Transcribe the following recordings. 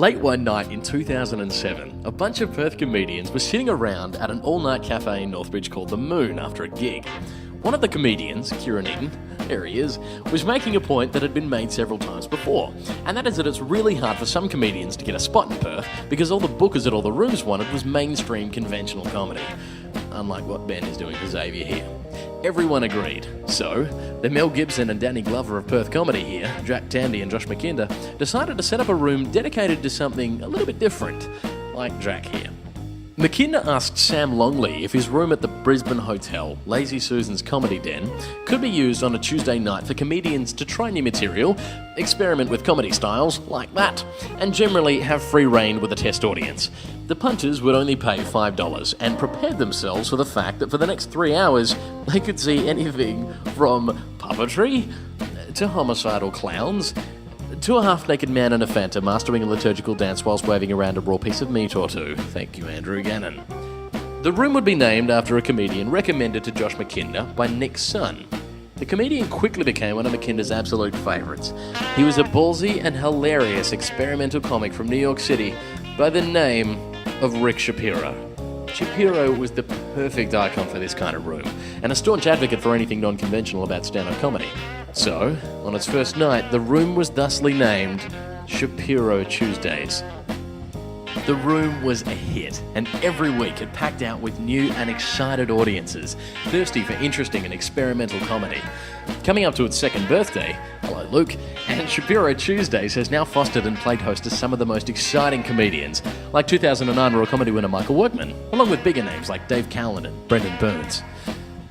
Late one night in 2007, a bunch of Perth comedians were sitting around at an all-night cafe in Northbridge called The Moon after a gig. One of the comedians, Kieran Eaton, there he is, was making a point that had been made several times before, and that is that it's really hard for some comedians to get a spot in Perth because all the bookers at all the rooms wanted was mainstream conventional comedy. Unlike what Ben is doing for Xavier here. Everyone agreed. So, the Mel Gibson and Danny Glover of Perth comedy here, Jack Tandy and Josh McKinder, decided to set up a room dedicated to something a little bit different, like Jack here. McKinder asked Sam Longley if his room at the Brisbane hotel, Lazy Susan's Comedy Den, could be used on a Tuesday night for comedians to try new material, experiment with comedy styles like that, and generally have free rein with a test audience. The punters would only pay $5 and prepared themselves for the fact that for the next 3 hours they could see anything from puppetry to homicidal clowns to a half-naked man in a Fanta mastering a liturgical dance whilst waving around a raw piece of meat or two. Thank you, Andrew Gannon. The room would be named after a comedian recommended to Josh McKinder by Nick's son. The comedian quickly became one of McKinder's absolute favourites. He was a ballsy and hilarious experimental comic from New York City by the name of Rick Shapiro. Shapiro was the perfect icon for this kind of room, and a staunch advocate for anything non-conventional about stand-up comedy. So, on its first night, the room was thusly named Shapiro Tuesdays. The room was a hit, and every week it packed out with new and excited audiences, thirsty for interesting and experimental comedy. Coming up to its second birthday, hello Luke, and Shapiro Tuesdays has now fostered and played host to some of the most exciting comedians, like 2009 Royal Comedy winner Michael Workman, along with bigger names like Dave Cowan and Brendan Burns.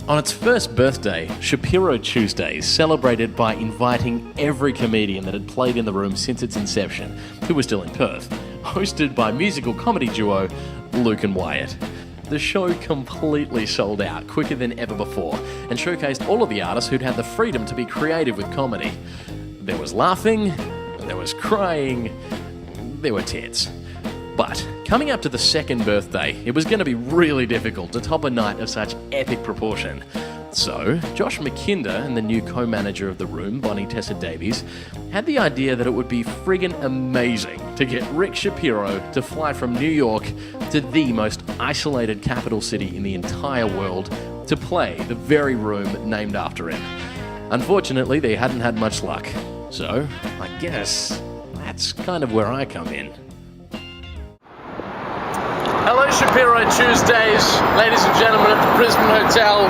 On its first birthday, Shapiro Tuesdays celebrated by inviting every comedian that had played in the room since its inception, who was still in Perth, hosted by musical comedy duo Luke and Wyatt. The show completely sold out quicker than ever before and showcased all of the artists who'd had the freedom to be creative with comedy. There was laughing, there was crying, there were tits. But coming up to the second birthday, it was going to be really difficult to top a night of such epic proportion. So, Josh McKinder and the new co-manager of the room, Bonnie Tessa Davies, had the idea that it would be friggin' amazing to get Rick Shapiro to fly from New York to the most isolated capital city in the entire world to play the very room named after him. Unfortunately, they hadn't had much luck. So, I guess that's kind of where I come in. Hello Shapiro Tuesdays, ladies and gentlemen at the Brisbane Hotel.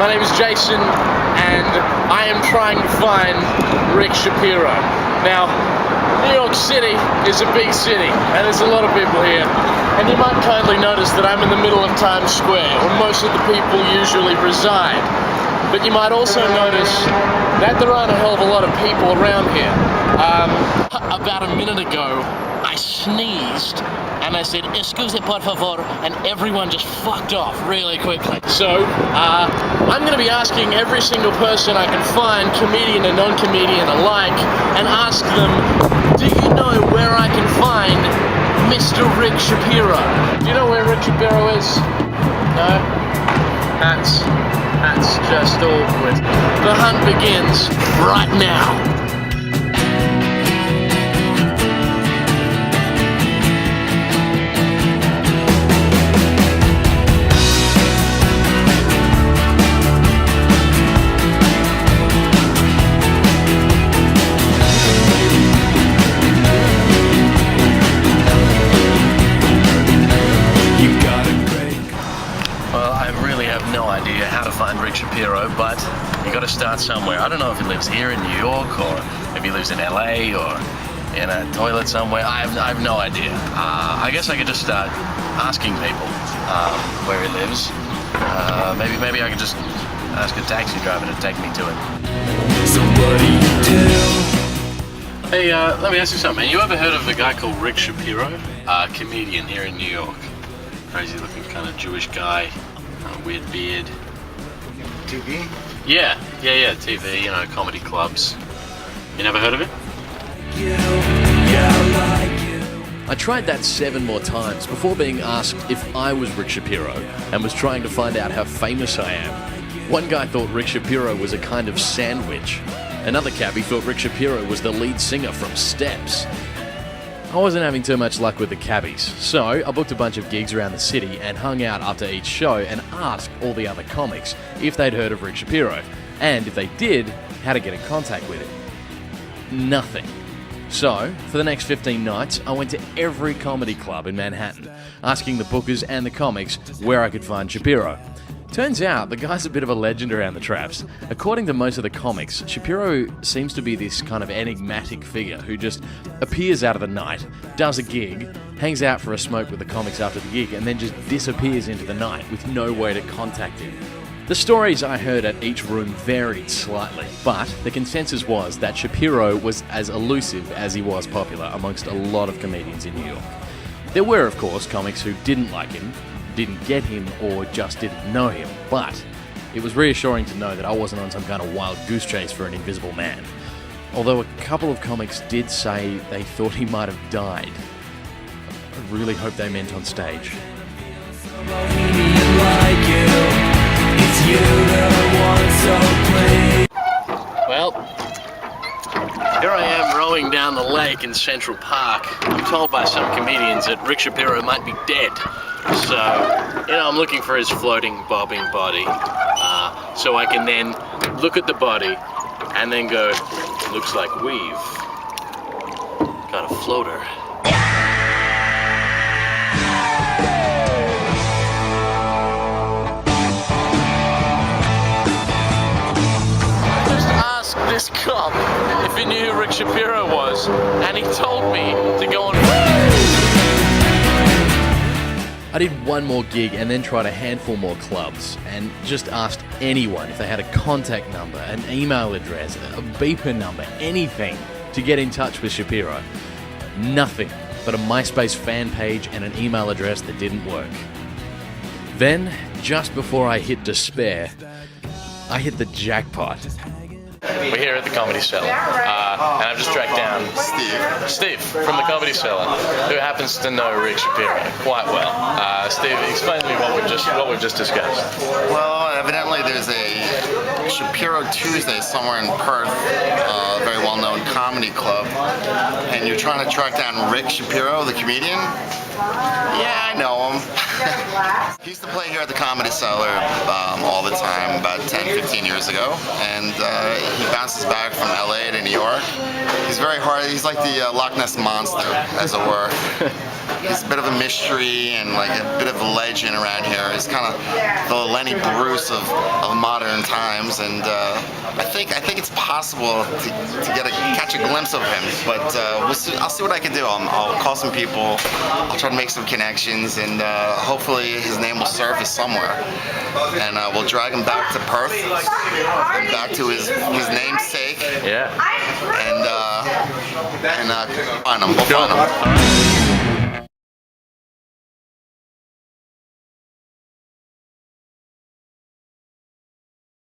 My name is Jason and I am trying to find Rick Shapiro. Now, New York City is a big city and there's a lot of people here. And you might kindly notice that I'm in the middle of Times Square, where most of the people usually reside. But you might also notice that there aren't a hell of a lot of people around here. About a minute ago, I sneezed and I said, "Excuse por favor," and everyone just fucked off really quickly. So, I'm going to be asking every single person I can find, comedian and non-comedian alike, and ask them, do you know where I can find Mr. Rick Shapiro? Do you know where Rick Shapiro is? No? That's just awkward. The hunt begins right now. Rick Shapiro, but you got to start somewhere. I don't know if he lives here in New York or if he lives in LA or in a toilet somewhere. I have no idea. I guess I could just start asking people where he lives. Maybe I could just ask a taxi driver to take me to him. So what do you do? Hey, let me ask you something. You ever heard of a guy called Rick Shapiro? Comedian here in New York. Crazy looking kind of Jewish guy, weird beard. TV? Yeah, TV, comedy clubs. You never heard of it? I tried that 7 more times before being asked if I was Rick Shapiro and was trying to find out how famous I am. One guy thought Rick Shapiro was a kind of sandwich. Another cabbie thought Rick Shapiro was the lead singer from Steps. I wasn't having too much luck with the cabbies, so I booked a bunch of gigs around the city and hung out after each show and asked all the other comics if they'd heard of Rick Shapiro, and if they did, how to get in contact with him. Nothing. So, for the next 15 nights, I went to every comedy club in Manhattan, asking the bookers and the comics where I could find Shapiro. Turns out, the guy's a bit of a legend around the traps. According to most of the comics, Shapiro seems to be this kind of enigmatic figure who just appears out of the night, does a gig, hangs out for a smoke with the comics after the gig, and then just disappears into the night with no way to contact him. The stories I heard at each room varied slightly, but the consensus was that Shapiro was as elusive as he was popular amongst a lot of comedians in New York. There were, of course, comics who didn't like him, didn't get him, or just didn't know him, but it was reassuring to know that I wasn't on some kind of wild goose chase for an invisible man. Although a couple of comics did say they thought he might have died. I really hope they meant on stage. Well, here I am rowing down the lake in Central Park. I'm told by some comedians that Rick Shapiro might be dead. So, I'm looking for his floating, bobbing body. So I can then look at the body and then go, looks like we've got a floater. This cop if he knew who Rick Shapiro was, and he told me to go on. I did one more gig and then tried a handful more clubs and just asked anyone if they had a contact number, an email address, a beeper number, anything to get in touch with Shapiro. Nothing but a MySpace fan page and an email address that didn't work. Then, just before I hit despair, I hit the jackpot. We're here at the Comedy Cellar, and I've just tracked down Steve from the Comedy Cellar, who happens to know Rick Shapiro quite well. Steve, explain to me what we've just discussed. Well, evidently there's a Shapiro Tuesdays somewhere in Perth, a very well-known comedy club, and you're trying to track down Rick Shapiro, the comedian. Yeah, I know him. He used to play here at the Comedy Cellar all the time, about 10-15 years ago, and he bounces back from LA to New York. He's very hard. He's like the Loch Ness Monster, as it were. He's a bit of a mystery and like a bit of a legend around here. He's kind of the Lenny Bruce of modern times, and I think it's possible to catch a glimpse of him. But we'll see. I'll see what I can do. I'll call some people. I'll try to make some connections, and hopefully his name will surface somewhere. And we'll drag him back to Perth and back to his namesake. Yeah. And find him. We'll find him.